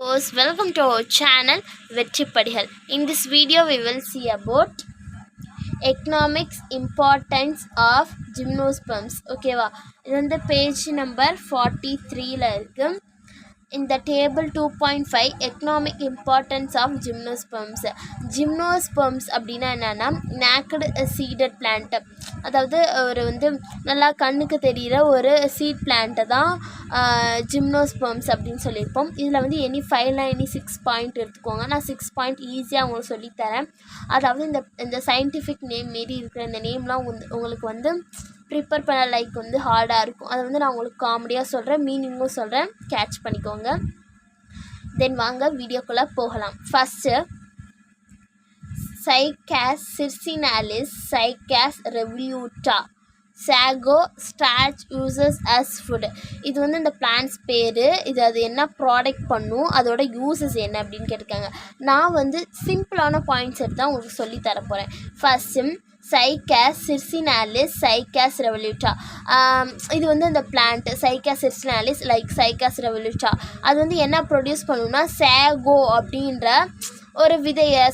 Welcome to our channel Vetripadigal. In this video we will see about economics importance of gymnosperms. Okay va, இது வந்து page number 43ல இருக்கு. In the table 2.5 economic importance of gymnosperms. Gymnosperms அப்படின்னா என்னன்னா naked seeded plant, அதாவது ஒரு வந்து நல்லா கண்ணுக்கு தெரிகிற ஒரு சீட் பிளான்ட்டை தான் ஜிம்னோஸ்பெர்ம்ஸ் அப்படின்னு சொல்லியிருப்போம். இதில் வந்து எனி 5 எனி 6 பாயிண்ட் எடுத்துக்கோங்க. நான் 6 பாயிண்ட் ஈஸியாக உங்களுக்கு சொல்லித்தரேன். அதாவது இந்த சயின்டிஃபிக் நேம் மாரி இருக்கிற இந்த நேம்லாம் உங்களுக்கு வந்து ப்ரிப்பேர் பண்ண வந்து ஹார்டாக இருக்கும். அதை வந்து நான் உங்களுக்கு காமெடியாக சொல்கிறேன், மீனிங்கும் சொல்கிறேன், கேட்ச் பண்ணிக்கோங்க. தென் வாங்க வீடியோக்குள்ளே போகலாம். First Cycas circinalis, Cycas revoluta, sago starch uses as food. இது வந்து இந்த பிளான்ஸ் பேர். அது என்ன ப்ராடக்ட் பண்ணும், அதோட யூசஸ் என்ன அப்படின்னு கேட்டிருக்காங்க. நான் வந்து சிம்பிளான பாயிண்ட்ஸ் எடுத்து தான் உங்களுக்கு சொல்லி தரப்போகிறேன். First Cycas circinalis, Cycas revoluta. இது வந்து இந்த plant Cycas circinalis like Cycas revoluta. அது வந்து என்ன ப்ரொடியூஸ் பண்ணுன்னா சாகோ அப்படின்ற ஒரு விதையை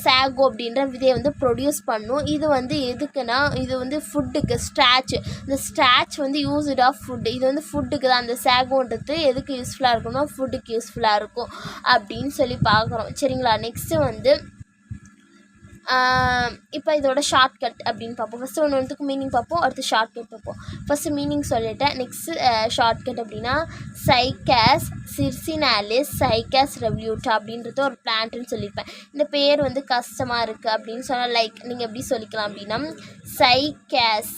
வந்து ப்ரொடியூஸ் பண்ணும். இது வந்து எதுக்குன்னா இது வந்து ஃபுட்டுக்கு ஸ்டார்ச். இந்த ஸ்டார்ச் வந்து யூஸ்டு ஆஃப் ஃபுட்டு. இது வந்து ஃபுட்டுக்கு தான். அந்த சாகோன்றது எதுக்கு யூஸ்ஃபுல்லாக இருக்குன்னா ஃபுட்டுக்கு யூஸ்ஃபுல்லாக இருக்கும் அப்படின்னு சொல்லி பார்க்குறோம். சரிங்களா, நெக்ஸ்ட்டு வந்து இப்போ இதோட ஷார்ட்கட் அப்படின்னு பார்ப்போம். ஃபஸ்ட்டு ஒன்றுக்கு மீனிங் பார்ப்போம், அடுத்து ஷார்ட்கட் பார்ப்போம். ஃபஸ்ட்டு மீனிங் சொல்லிட்டேன். நெக்ஸ்ட்டு ஷார்ட்கட் அப்படின்னா Cycas circinalis, Cycas revoluta அப்படின்றது ஒரு பிளான்ட்டுன்னு சொல்லியிருப்பேன். இந்த பேர் வந்து கஷ்டமாக இருக்குது அப்படின்னு சொன்னால் லைக் நீங்கள் எப்படி சொல்லிக்கலாம் அப்படின்னா Cycas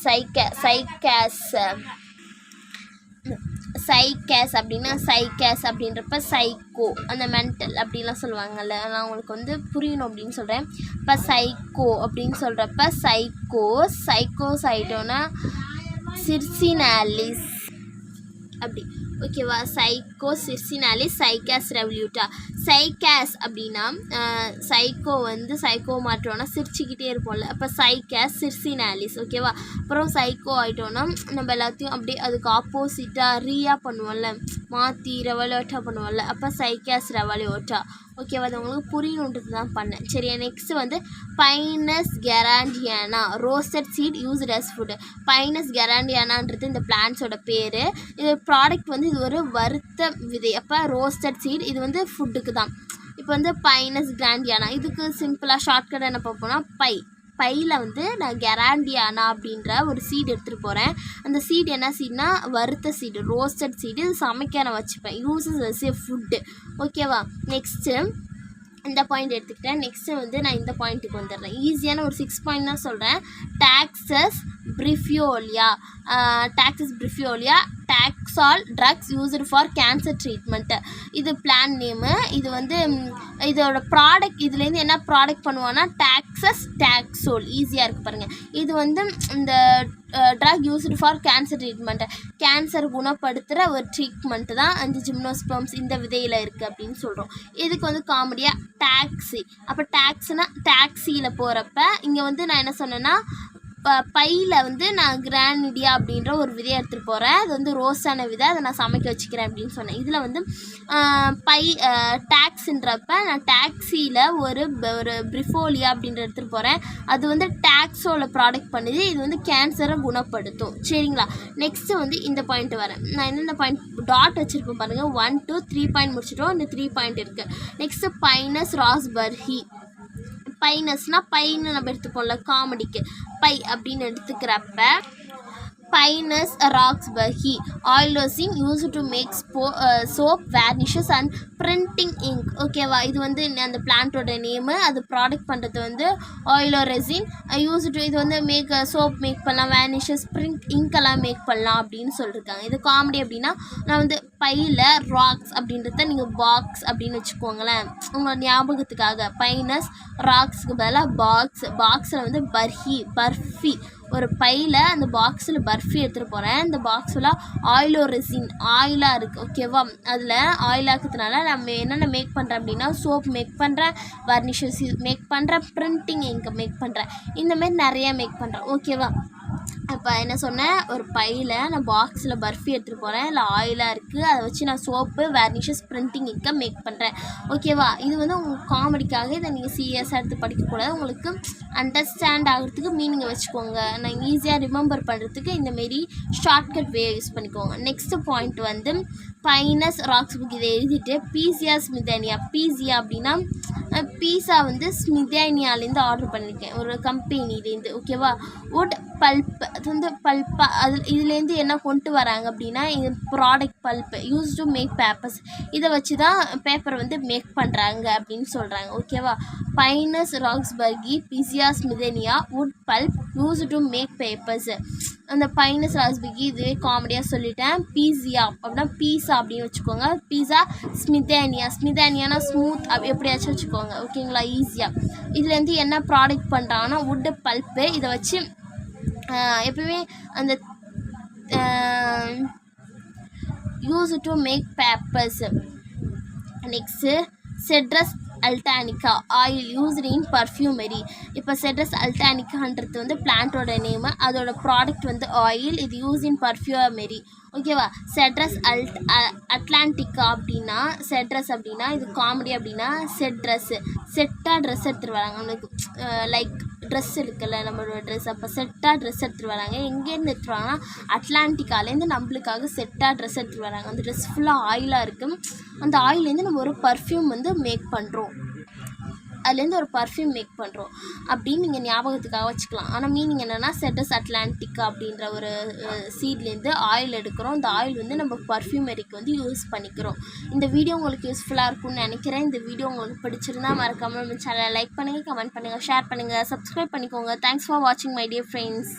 அப்படின்னா Cycas அப்படின்றப்ப சைக்கோ, அந்த மென்டல் அப்படின்லாம் சொல்லுவாங்கள்ல, நான் உங்களுக்கு வந்து புரியணும் அப்படின்னு சொல்கிறேன். இப்போ சைக்கோ அப்படின்னு சொல்கிறப்ப சைக்கோஸ் ஆகிட்டோன்னா சிர்சினாலிஸ் அப்படி. ஓகேவா, Cycas Cycas revoluta. Cycas அப்படின்னா சைக்கோ மாற்றோன்னா சிரிச்சுக்கிட்டே இருப்போம்ல, அப்போ Cycas circinalis. ஓகேவா, அப்புறம் சைக்கோ ஆகிட்டோன்னா நம்ம எல்லாத்தையும் அப்படியே அதுக்கு ஆப்போசிட்டாக ரீயா பண்ணுவோம்ல, மாற்றி ரெவல்யூட்டாக பண்ணுவோம்ல, அப்போ Cycas revoluta. ஓகேவா, அது உங்களுக்கு புரியணுன்றது தான் பண்ணேன். சரியா, நெக்ஸ்ட்டு வந்து Pinus gerandiana, roasted seed used as food. Pinus gerandianaன்றது இந்த பிளான்ஸோட பேர். இது ப்ராடக்ட் வந்து இது ஒரு வறுத்த விதை, அப்போ ரோஸ்டட் சீட். இது வந்து ஃபுட்டுக்கு தான். இப்போ வந்து Pinus gerandiana இதுக்கு சிம்பிளாக ஷார்ட்கட் என்ன பார்ப்போம்னா பையில் வந்து நான் கெராண்டியானா அப்படின்ற ஒரு சீடு எடுத்துகிட்டு போகிறேன். அந்த சீடு என்ன சீடுனா வறுத்த சீடு, ரோஸ்டட் சீடு. இது சமைக்க நான் வச்சுப்பேன், யூஸஸ் அஸ் ஏ ஃபுட்டு. ஓகேவா, நெக்ஸ்ட்டு இந்த பாயிண்ட் எடுத்துக்கிட்டேன். நெக்ஸ்ட்டு வந்து நான் இந்த பாயிண்ட்டுக்கு வந்துடுறேன். ஈஸியான ஒரு 6 பாயிண்ட் தான் சொல்கிறேன். Taxus brevifolia, taxol drugs used for cancer treatment. இது பிளான் நேமு. இது வந்து இதோட ப்ராடக்ட், இதுலேருந்து என்ன ப்ராடக்ட் பண்ணுவோன்னா டாக்ஸோல். ஈஸியாக இருக்குது பாருங்கள். இது வந்து இந்த drug used for cancer treatment, cancer குணப்படுத்துகிற ஒரு ட்ரீட்மெண்ட்டு தான் அந்த ஜிம்னோஸ்பெர்ம்ஸ் இந்த விதையில் இருக்குது அப்படின்னு சொல்கிறோம். இதுக்கு வந்து காமெடியாக டாக்ஸி. அப்போ டாக்ஸியில் போகிறப்ப இங்கே வந்து நான் என்ன சொன்னேன்னா பையில் வந்து நான் கிரானிடியா அப்படின்ற ஒரு விதையை எடுத்துகிட்டு போகிறேன். அது வந்து ரோஸான விதை, அதை நான் சமைக்க வச்சுக்கிறேன் அப்படின்னு சொன்னேன். இதில் வந்து டாக்ஸுன்றப்ப நான் டாக்ஸியில் ஒரு பிரிஃபோலியா அப்படின்ற எடுத்துகிட்டு போகிறேன். அது வந்து டாக்ஸோட ப்ராடக்ட் பண்ணுது. இது வந்து கேன்சரை குணப்படுத்தும். சரிங்களா, நெக்ஸ்ட்டு வந்து இந்த பாயிண்ட் வரேன். நான் என்னென்ன பாயிண்ட் டாட் வச்சுருப்பேன் பாருங்கள். 1 2 3 பாயிண்ட் முடிச்சிட்டோம். இந்த 3 பாயிண்ட் இருக்குது. Next Pinus raspberry. பைனஸ்னால் பைன்னு நம்ம எடுத்துப்போம்ல காமெடிக்கு, பை அப்படின்னு எடுத்துக்கிறப்ப Pinus raspberry oilosine used to make soap, varnishes and printing ink. ஓகேவா, இது வந்து அந்த பிளான்ட்டோட நேமு. அது ப்ராடக்ட் பண்ணுறது வந்து ஆயிலோரெசின் யூஸ்டு டு. இது வந்து சோப் மேக் பண்ணலாம், வேர்னிஷஸ், பிரிண்ட் இங்கெல்லாம் மேக் பண்ணலாம் அப்படின்னு சொல்லியிருக்காங்க. இது காமெடி அப்படின்னா நான் வந்து பையில் ராக்ஸ் அப்படின்றத நீங்கள் பாக்ஸ் அப்படின்னு வச்சுக்கோங்களேன் உங்கள் ஞாபகத்துக்காக. Pinus ராக்ஸுக்கு பதிலாக பாக்ஸில் வந்து பர்ஃபி. ஒரு பையில் அந்த பாக்ஸில் பர்ஃபி எடுத்துகிட்டு போகிறேன். இந்த பாக்ஸில் ஆயிலோரெசின் ஆயிலாக இருக்குது. ஓகேவா, அதில் ஆயிலாக்கிறதுனால நம்ம என்னென்ன மேக் பண்ணுறேன் அப்படின்னா சோப் மேக் பண்ணுறேன், வர்னிஷஸ் மேக் பண்ணுறேன், பிரிண்டிங் இங்க் மேக் பண்ணுறேன், இந்தமாரி நிறையா மேக் பண்ணுறேன். ஓகேவா, இப்போ என்ன சொன்னேன், ஒரு பையில் நான் பாக்ஸில் பர்ஃபி எடுத்துகிட்டு போகிறேன், இல்லை ஆயிலாக இருக்குது, அதை வச்சு நான் சோப்பு வேர்னிஷஸ் பிரிண்டிங் இங்க மேக் பண்ணுறேன். ஓகேவா? இது வந்து உங்களுக்கு காமெடிக்காக, இதை நீங்கள் சீரியஸாக எடுத்து படிக்கக்கூடாது. உங்களுக்கு அண்டர்ஸ்டாண்ட் ஆகிறதுக்கு மீனிங்கை வச்சுக்கோங்க. நான் ஈஸியாக ரிமெம்பர் பண்ணுறதுக்கு இந்தமாரி ஷார்ட்கட் வே யூஸ் பண்ணிக்கோங்க. நெக்ஸ்ட்டு பாயிண்ட் வந்து பைனஸ் ராக்ஸ் புக். இதை எழுதிட்டு பீஸியா ஸ்மிதேனியா. பீஸியா அப்படின்னா பீஸா வந்து ஸ்மிதேனியாலேருந்து ஆர்டர் பண்ணியிருக்கேன், ஒரு கம்பெனிலேருந்து. ஓகேவா? வுட் பல்ப், அது வந்து பல்ப்பாக இதுலேருந்து என்ன கொண்டு வராங்க அப்படின்னா, இது product pulp use to make papers. இதை வச்சு தான் பேப்பரை வந்து மேக் பண்ணுறாங்க அப்படின்னு சொல்கிறாங்க. ஓகேவா? Pinus roxburghii Picea smithiana wood pulp use to make papers. அந்த பைனஸ் ராக்ஸ்பர்கி இதுவே காமெடியாக சொல்லிட்டேன். பீஸியா அப்படின்னா பீஸா அப்படின்னு வச்சுக்கோங்க. பீஸா ஸ்மிதேனியா. ஸ்மிதேனியானா ஸ்மூத் எப்படியாச்சும் வச்சுக்கோங்க. ஓகேங்களா? ஈஸியாக இதுலேருந்து என்ன ப்ராடக்ட் பண்ணுறாங்கன்னா வுட்டு பல்ப்பு. இதை வச்சு எப்பவுமே அந்த use to make papers. Next Cedrus அல்டானிகா ஆயில் யூஸ்டு இன் பர்ஃப்யூமரி. இப்போ செட்ரஸ் அல்டானிகான்றது வந்து பிளான்ட்டோட நேமு, அதோட ப்ராடக்ட் வந்து ஆயில், இது யூஸ் இன் பர்ஃப்யூமரி. ஓகேவா? செட்ரஸ் அட்லாண்டிகா அப்படின்னா செட்ரஸ் அப்படின்னா இது காமெடி அப்படின்னா செட்டாக ட்ரெஸ் எடுத்துகிட்டு வராங்க. நம்மளுக்கு லைக் ட்ரெஸ் இருக்குல்ல, நம்மளோட ட்ரெஸ், அப்போ செட்டாக ட்ரெஸ் எடுத்துகிட்டு வராங்க. எங்கேருந்து எடுத்துகிட்டு வராங்கன்னா அட்லாண்டிக்காலேருந்து நம்மளுக்காக செட்டாக ட்ரெஸ் எடுத்துகிட்டு வராங்க. அந்த ட்ரெஸ் ஃபுல்லாக ஆயிலாக இருக்குது. அந்த ஆயிலேருந்து நம்ம ஒரு பர்ஃப்யூம் வந்து மேக் பண்ணுறோம், அதுலேருந்து ஒரு பர்ஃப்யூம் மேக் பண்ணுறோம் அப்படின்னு நீங்கள் ஞாபகத்துக்காக வச்சுக்கலாம். ஆனால் மீனிங் என்னென்னா செட்ரஸ் அட்லாண்டிகா அப்படின்ற ஒரு சீட்லேருந்து ஆயில் எடுக்கிறோம். இந்த ஆயில் வந்து நம்ம பர்ஃப்யூமரிக்கு வந்து யூஸ் பண்ணிக்கிறோம். இந்த வீடியோ உங்களுக்கு யூஸ்ஃபுல்லாக இருக்கும்னு நினைக்கிறேன். இந்த வீடியோ உங்களுக்கு பிடிச்சிருந்தா மறக்காமல் நம்ம சேனலை லைக் பண்ணுங்கள், கமெண்ட் பண்ணுங்கள், ஷேர் பண்ணுங்கள், சப்ஸ்கிரைப் பண்ணிக்கோங்க. தேங்க்ஸ் ஃபார் வாட்சிங் மை டியர் ஃப்ரெண்ட்ஸ்.